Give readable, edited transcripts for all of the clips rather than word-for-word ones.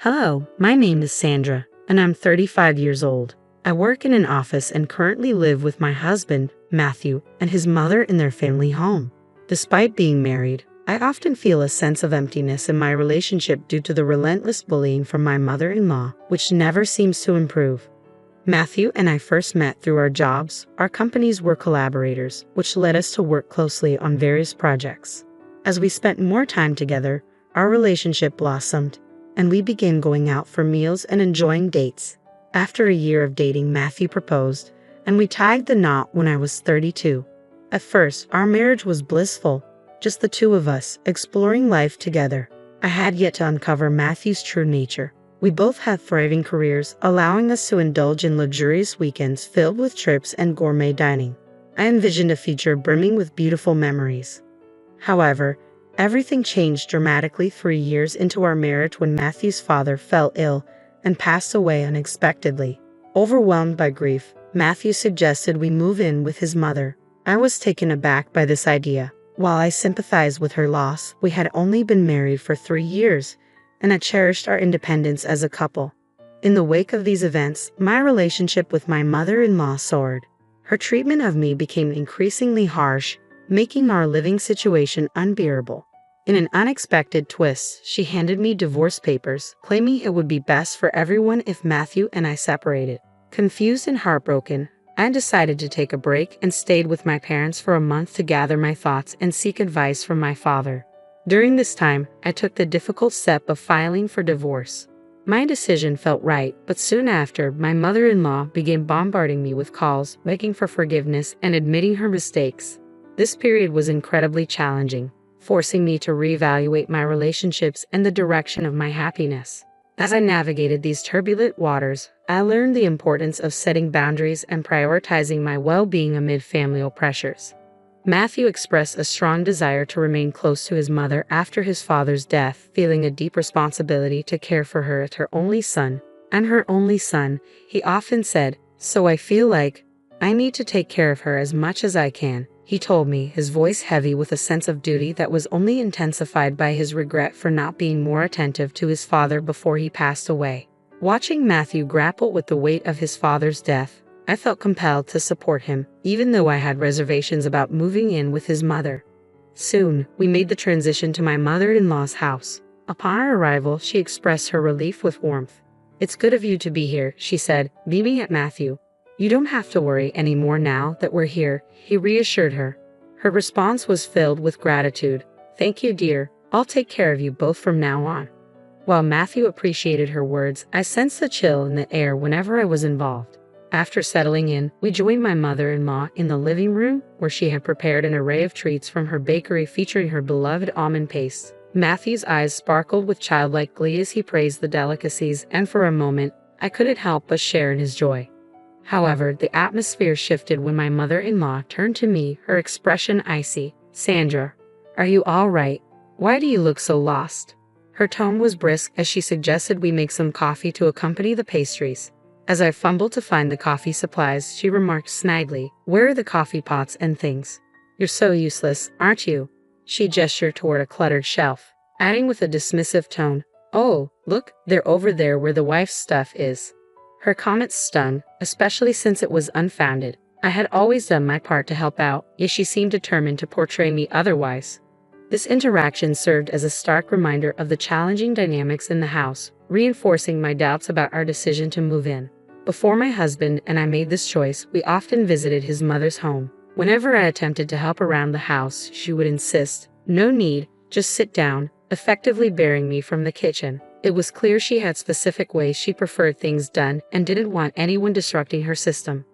Hello, my name is Sandra, and I'm 35 years old. I work in an office and currently live with my husband, Matthew, and his mother in their family home. Despite being married, I often feel a sense of emptiness in my relationship due to the relentless bullying from my mother-in-law, which never seems to improve. Matthew and I first met through our jobs. Our companies were collaborators, which led us to work closely on various projects. As we spent more time together, our relationship blossomed, and we began going out for meals and enjoying dates. After a year of dating, Matthew proposed, and we tied the knot when I was 32. At first, our marriage was blissful, just the two of us, exploring life together. I had yet to uncover Matthew's true nature. We both had thriving careers, allowing us to indulge in luxurious weekends filled with trips and gourmet dining. I envisioned a future brimming with beautiful memories. However, everything changed dramatically 3 years into our marriage when Matthew's father fell ill and passed away unexpectedly. Overwhelmed by grief, Matthew suggested we move in with his mother. I was taken aback by this idea. While I sympathized with her loss, we had only been married for 3 years, and I cherished our independence as a couple. In the wake of these events, my relationship with my mother-in-law soared. Her treatment of me became increasingly harsh, making our living situation unbearable. In an unexpected twist, she handed me divorce papers, claiming it would be best for everyone if Matthew and I separated. Confused and heartbroken, I decided to take a break and stayed with my parents for a month to gather my thoughts and seek advice from my father. During this time, I took the difficult step of filing for divorce. My decision felt right, but soon after, my mother-in-law began bombarding me with calls, begging for forgiveness and admitting her mistakes. This period was incredibly challenging, forcing me to reevaluate my relationships and the direction of my happiness. As I navigated these turbulent waters, I learned the importance of setting boundaries and prioritizing my well-being amid familial pressures. Matthew expressed a strong desire to remain close to his mother after his father's death, feeling a deep responsibility to care for her as her only son. And her only son, he often said, "So I feel like I need to take care of her as much as I can," he told me, his voice heavy with a sense of duty that was only intensified by his regret for not being more attentive to his father before he passed away. Watching Matthew grapple with the weight of his father's death, I felt compelled to support him, even though I had reservations about moving in with his mother. Soon, we made the transition to my mother-in-law's house. Upon our arrival, she expressed her relief with warmth. "It's good of you to be here," she said, beaming at Matthew. "You don't have to worry anymore now that we're here," he reassured her. Her response was filled with gratitude. "Thank you, dear. I'll take care of you both from now on." While Matthew appreciated her words, I sensed a chill in the air whenever I was involved. After settling in, we joined my mother-in-law in the living room, where she had prepared an array of treats from her bakery featuring her beloved almond paste. Matthew's eyes sparkled with childlike glee as he praised the delicacies, and for a moment, I couldn't help but share in his joy. However, the atmosphere shifted when my mother-in-law turned to me, her expression icy. "Sandra, are you all right? Why do you look so lost?" Her tone was brisk as she suggested we make some coffee to accompany the pastries. As I fumbled to find the coffee supplies, she remarked snidely, "Where are the coffee pots and things? You're so useless, aren't you?" She gestured toward a cluttered shelf, adding with a dismissive tone, "Oh, look, they're over there where the wife's stuff is." Her comment stung, especially since it was unfounded. I had always done my part to help out, yet she seemed determined to portray me otherwise. This interaction served as a stark reminder of the challenging dynamics in the house, reinforcing my doubts about our decision to move in. Before my husband and I made this choice, we often visited his mother's home. Whenever I attempted to help around the house, she would insist, "No need, just sit down," effectively barring me from the kitchen. It was clear she had specific ways she preferred things done and didn't want anyone disrupting her system.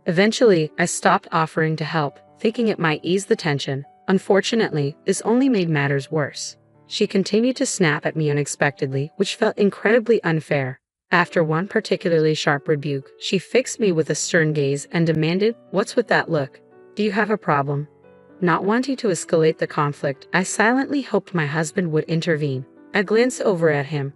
Eventually, I stopped offering to help, thinking it might ease the tension. Unfortunately, this only made matters worse. She continued to snap at me unexpectedly, which felt incredibly unfair. After one particularly sharp rebuke, she fixed me with a stern gaze and demanded, "What's with that look? Do you have a problem?" Not wanting to escalate the conflict, I silently hoped my husband would intervene. I glanced over at him,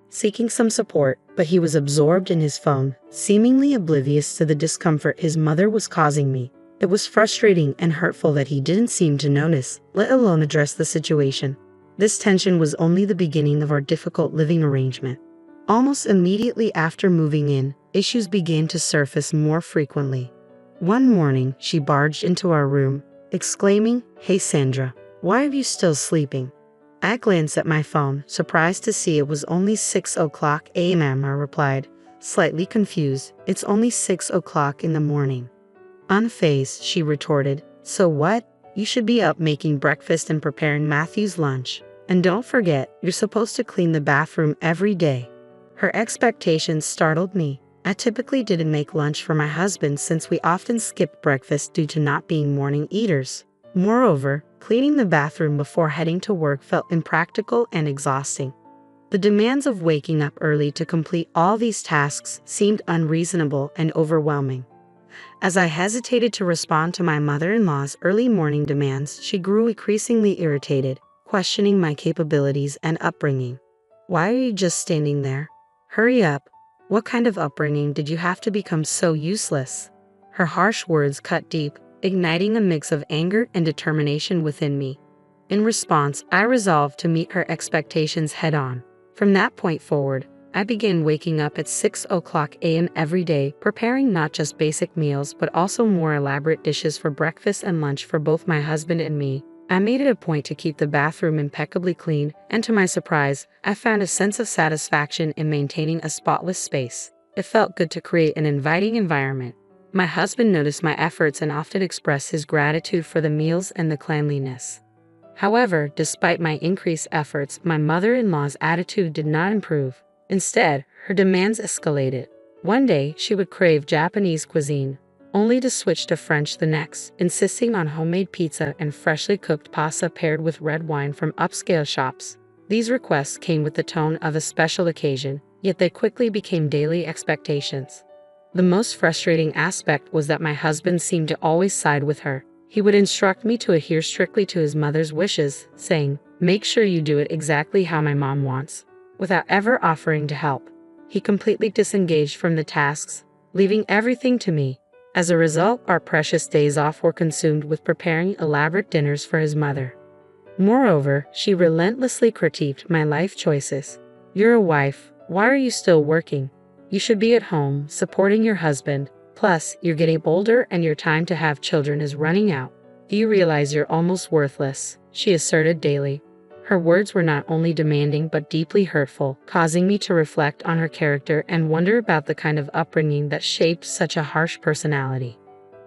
seeking some support, but he was absorbed in his phone, seemingly oblivious to the discomfort his mother was causing me. It was frustrating and hurtful that he didn't seem to notice, let alone address the situation. This tension was only the beginning of our difficult living arrangement. Almost immediately after moving in, issues began to surface more frequently. One morning, she barged into our room, exclaiming, "Hey Sandra, why are you still sleeping?" I glanced at my phone, surprised to see it was only 6 o'clock a.m. I replied, slightly confused, "It's only 6 o'clock in the morning." Unfazed, she retorted, "So what? You should be up making breakfast and preparing Matthew's lunch. And don't forget, you're supposed to clean the bathroom every day." Her expectations startled me. I typically didn't make lunch for my husband since we often skipped breakfast due to not being morning eaters. Moreover, cleaning the bathroom before heading to work felt impractical and exhausting. The demands of waking up early to complete all these tasks seemed unreasonable and overwhelming. As I hesitated to respond to my mother-in-law's early morning demands, she grew increasingly irritated, questioning my capabilities and upbringing. "Why are you just standing there? Hurry up. What kind of upbringing did you have to become so useless?" Her harsh words cut deep, igniting a mix of anger and determination within me. In response, I resolved to meet her expectations head-on. From that point forward, I began waking up at 6 o'clock a.m. every day, preparing not just basic meals but also more elaborate dishes for breakfast and lunch for both my husband and me. I made it a point to keep the bathroom impeccably clean, and to my surprise, I found a sense of satisfaction in maintaining a spotless space. It felt good to create an inviting environment. My husband noticed my efforts and often expressed his gratitude for the meals and the cleanliness. However, despite my increased efforts, my mother-in-law's attitude did not improve. Instead, her demands escalated. One day, she would crave Japanese cuisine, only to switch to French the next, insisting on homemade pizza and freshly cooked pasta paired with red wine from upscale shops. These requests came with the tone of a special occasion, yet they quickly became daily expectations. The most frustrating aspect was that my husband seemed to always side with her. He would instruct me to adhere strictly to his mother's wishes, saying, "Make sure you do it exactly how my mom wants," without ever offering to help. He completely disengaged from the tasks, leaving everything to me. As a result, our precious days off were consumed with preparing elaborate dinners for his mother. Moreover, she relentlessly critiqued my life choices. "You're a wife. Why are you still working? You should be at home, supporting your husband. Plus, you're getting older and your time to have children is running out. Do you realize you're almost worthless?" she asserted daily. Her words were not only demanding but deeply hurtful, causing me to reflect on her character and wonder about the kind of upbringing that shaped such a harsh personality.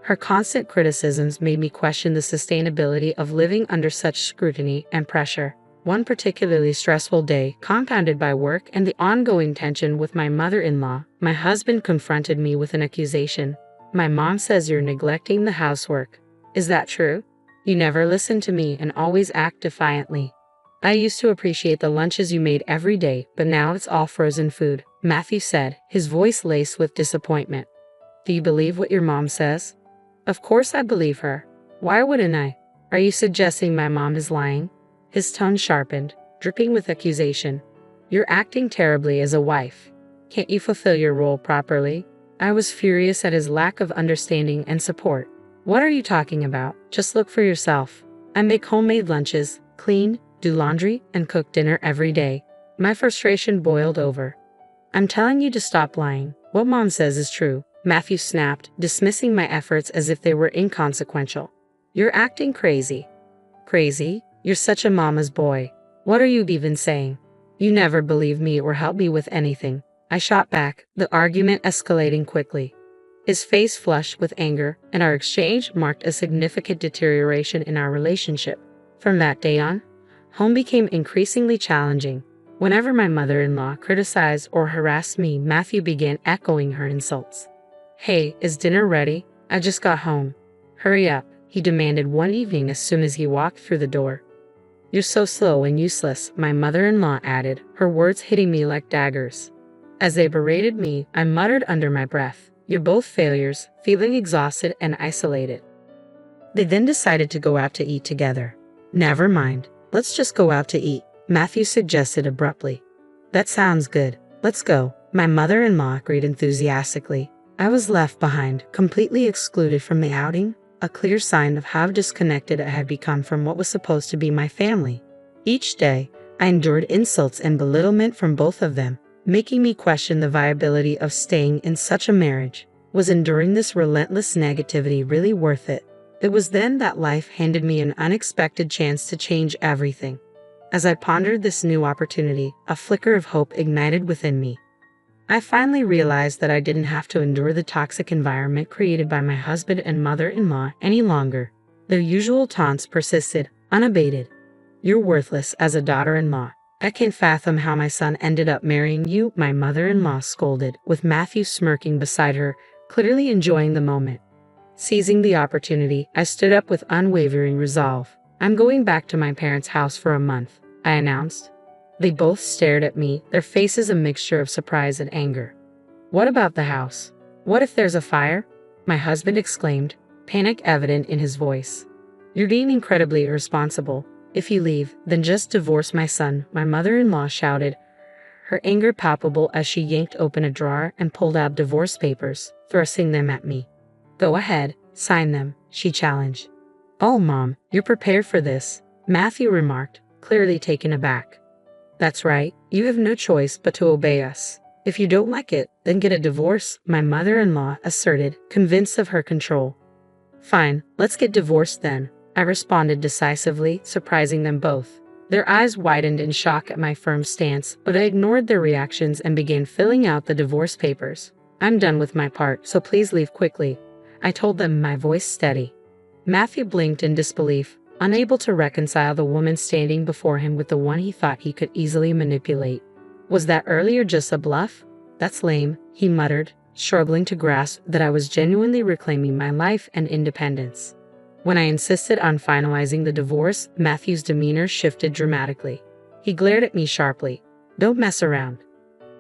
Her constant criticisms made me question the sustainability of living under such scrutiny and pressure. One particularly stressful day, compounded by work and the ongoing tension with my mother-in-law, my husband confronted me with an accusation. "My mom says you're neglecting the housework. Is that true? You never listen to me and always act defiantly. I used to appreciate the lunches you made every day, but now it's all frozen food," Matthew said, his voice laced with disappointment. "Do you believe what your mom says?" "Of course I believe her. Why wouldn't I? Are you suggesting my mom is lying?" His tone sharpened, dripping with accusation. "You're acting terribly as a wife. Can't you fulfill your role properly?" I was furious at his lack of understanding and support. "What are you talking about? Just look for yourself. I make homemade lunches, clean, do laundry, and cook dinner every day." My frustration boiled over. "I'm telling you to stop lying. What mom says is true," Matthew snapped, dismissing my efforts as if they were inconsequential. "You're acting crazy." "Crazy? You're such a mama's boy. What are you even saying? You never believe me or help me with anything," I shot back, the argument escalating quickly. His face flushed with anger, and our exchange marked a significant deterioration in our relationship. From that day on, home became increasingly challenging. Whenever my mother-in-law criticized or harassed me, Matthew began echoing her insults. "Hey, is dinner ready? I just got home. Hurry up," he demanded one evening as soon as he walked through the door. "You're so slow and useless," my mother-in-law added, her words hitting me like daggers. As they berated me, I muttered under my breath, "You're both failures," feeling exhausted and isolated. They then decided to go out to eat together. "Never mind. Let's just go out to eat," Matthew suggested abruptly. "That sounds good. Let's go," my mother-in-law agreed enthusiastically. I was left behind, completely excluded from the outing, a clear sign of how disconnected I had become from what was supposed to be my family. Each day, I endured insults and belittlement from both of them, making me question the viability of staying in such a marriage. Was enduring this relentless negativity really worth it? It was then that life handed me an unexpected chance to change everything. As I pondered this new opportunity, a flicker of hope ignited within me. I finally realized that I didn't have to endure the toxic environment created by my husband and mother-in-law any longer. Their usual taunts persisted, unabated. "You're worthless as a daughter-in-law. I can't fathom how my son ended up marrying you," my mother-in-law scolded, with Matthew smirking beside her, clearly enjoying the moment. Seizing the opportunity, I stood up with unwavering resolve. "I'm going back to my parents' house for a month," I announced. They both stared at me, their faces a mixture of surprise and anger. "What about the house? What if there's a fire?" my husband exclaimed, panic evident in his voice. "You're being incredibly irresponsible. If you leave, then just divorce my son," my mother-in-law shouted, her anger palpable as she yanked open a drawer and pulled out divorce papers, thrusting them at me. "Go ahead, sign them," she challenged. "Oh, Mom, you're prepared for this," Matthew remarked, clearly taken aback. "That's right, you have no choice but to obey us. If you don't like it, then get a divorce," my mother-in-law asserted, convinced of her control. "Fine, let's get divorced then," I responded decisively, surprising them both. Their eyes widened in shock at my firm stance, but I ignored their reactions and began filling out the divorce papers. "I'm done with my part, so please leave quickly," I told them, my voice steady. Matthew blinked in disbelief, unable to reconcile the woman standing before him with the one he thought he could easily manipulate. "Was that earlier just a bluff? That's lame," he muttered, struggling to grasp that I was genuinely reclaiming my life and independence. When I insisted on finalizing the divorce, Matthew's demeanor shifted dramatically. He glared at me sharply. "Don't mess around."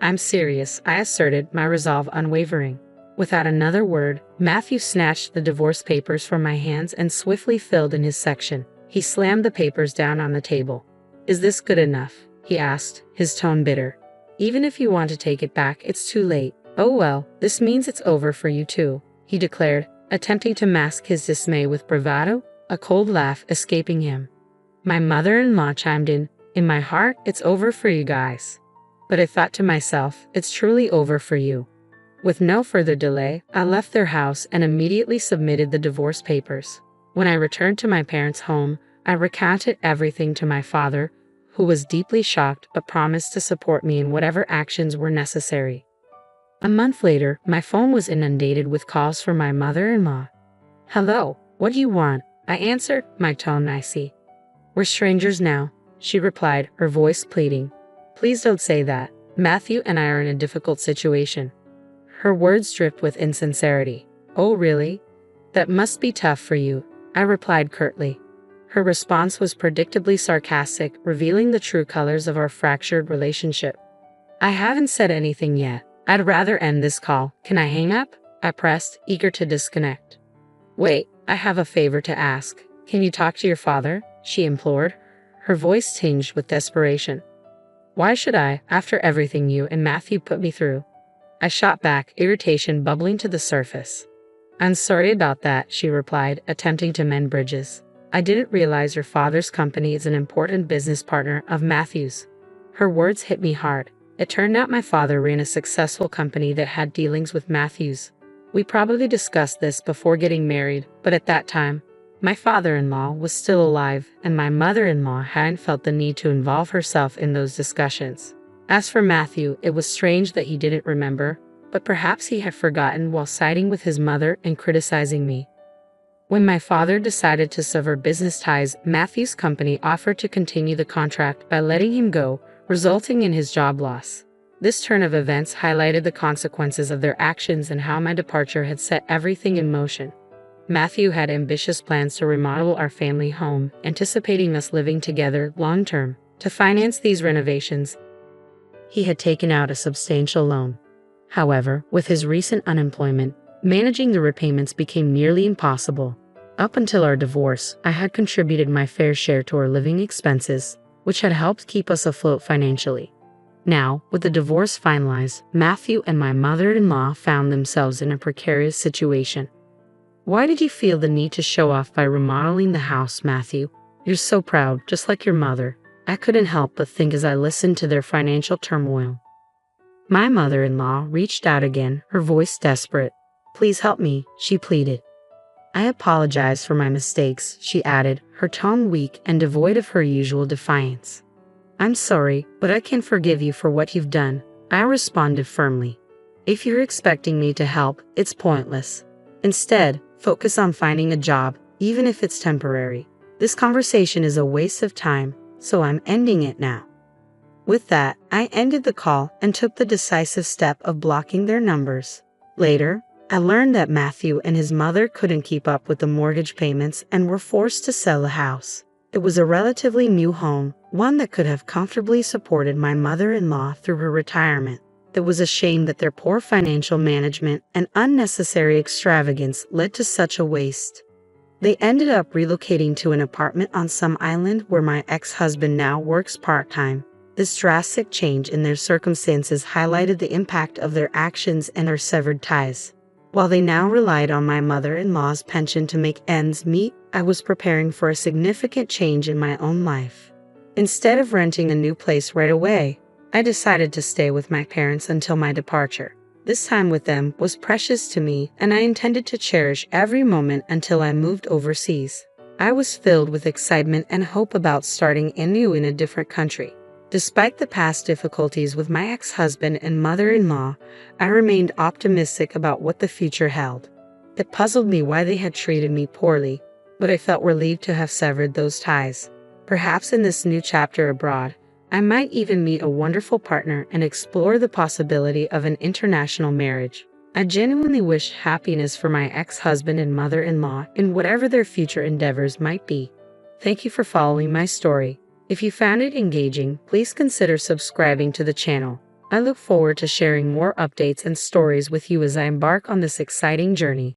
"I'm serious," I asserted, my resolve unwavering. Without another word, Matthew snatched the divorce papers from my hands and swiftly filled in his section. He slammed the papers down on the table. "Is this good enough?" he asked, his tone bitter. "Even if you want to take it back, it's too late." "Oh well, this means it's over for you too," he declared, attempting to mask his dismay with bravado, a cold laugh escaping him. My mother-in-law chimed in my heart, it's over for you guys. But I thought to myself, it's truly over for you. With no further delay, I left their house and immediately submitted the divorce papers. When I returned to my parents' home, I recounted everything to my father, who was deeply shocked but promised to support me in whatever actions were necessary. A month later, my phone was inundated with calls from my mother-in-law. "Hello, what do you want?" I answered, my tone icy. "We're strangers now," she replied, her voice pleading. "Please don't say that. Matthew and I are in a difficult situation." Her words dripped with insincerity. "Oh, really? That must be tough for you," I replied curtly. Her response was predictably sarcastic, revealing the true colors of our fractured relationship. "I haven't said anything yet. I'd rather end this call. Can I hang up?" I pressed, eager to disconnect. "Wait, I have a favor to ask. Can you talk to your father?" she implored, her voice tinged with desperation. "Why should I, after everything you and Matthew put me through?" I shot back, irritation bubbling to the surface. "I'm sorry about that," she replied, attempting to mend bridges. "I didn't realize your father's company is an important business partner of Matthew's." Her words hit me hard. It turned out my father ran a successful company that had dealings with Matthews. We probably discussed this before getting married, but at that time, my father-in-law was still alive, and my mother-in-law hadn't felt the need to involve herself in those discussions. As for Matthew, it was strange that he didn't remember, but perhaps he had forgotten while siding with his mother and criticizing me. When my father decided to sever business ties, Matthew's company offered to continue the contract by letting him go, resulting in his job loss. This turn of events highlighted the consequences of their actions and how my departure had set everything in motion. Matthew had ambitious plans to remodel our family home, anticipating us living together long-term. To finance these renovations, he had taken out a substantial loan. However, with his recent unemployment, managing the repayments became nearly impossible. Up until our divorce, I had contributed my fair share to our living expenses, which had helped keep us afloat financially. Now, with the divorce finalized, Matthew and my mother-in-law found themselves in a precarious situation. "Why did you feel the need to show off by remodeling the house, Matthew? You're so proud, just like your mother," I couldn't help but think as I listened to their financial turmoil. My mother-in-law reached out again, her voice desperate. "Please help me," she pleaded. "I apologize for my mistakes," she added, her tone weak and devoid of her usual defiance. "I'm sorry, but I can't forgive you for what you've done," I responded firmly. "If you're expecting me to help, it's pointless. Instead, focus on finding a job, even if it's temporary. This conversation is a waste of time, so I'm ending it now." With that, I ended the call and took the decisive step of blocking their numbers. Later, I learned that Matthew and his mother couldn't keep up with the mortgage payments and were forced to sell the house. It was a relatively new home, one that could have comfortably supported my mother-in-law through her retirement. It was a shame that their poor financial management and unnecessary extravagance led to such a waste. They ended up relocating to an apartment on some island where my ex-husband now works part-time. This drastic change in their circumstances highlighted the impact of their actions and their severed ties. While they now relied on my mother-in-law's pension to make ends meet, I was preparing for a significant change in my own life. Instead of renting a new place right away, I decided to stay with my parents until my departure. This time with them was precious to me, and I intended to cherish every moment until I moved overseas. I was filled with excitement and hope about starting anew in a different country. Despite the past difficulties with my ex-husband and mother-in-law, I remained optimistic about what the future held. It puzzled me why they had treated me poorly, but I felt relieved to have severed those ties. Perhaps in this new chapter abroad, I might even meet a wonderful partner and explore the possibility of an international marriage. I genuinely wish happiness for my ex-husband and mother-in-law in whatever their future endeavors might be. Thank you for following my story. If you found it engaging, please consider subscribing to the channel. I look forward to sharing more updates and stories with you as I embark on this exciting journey.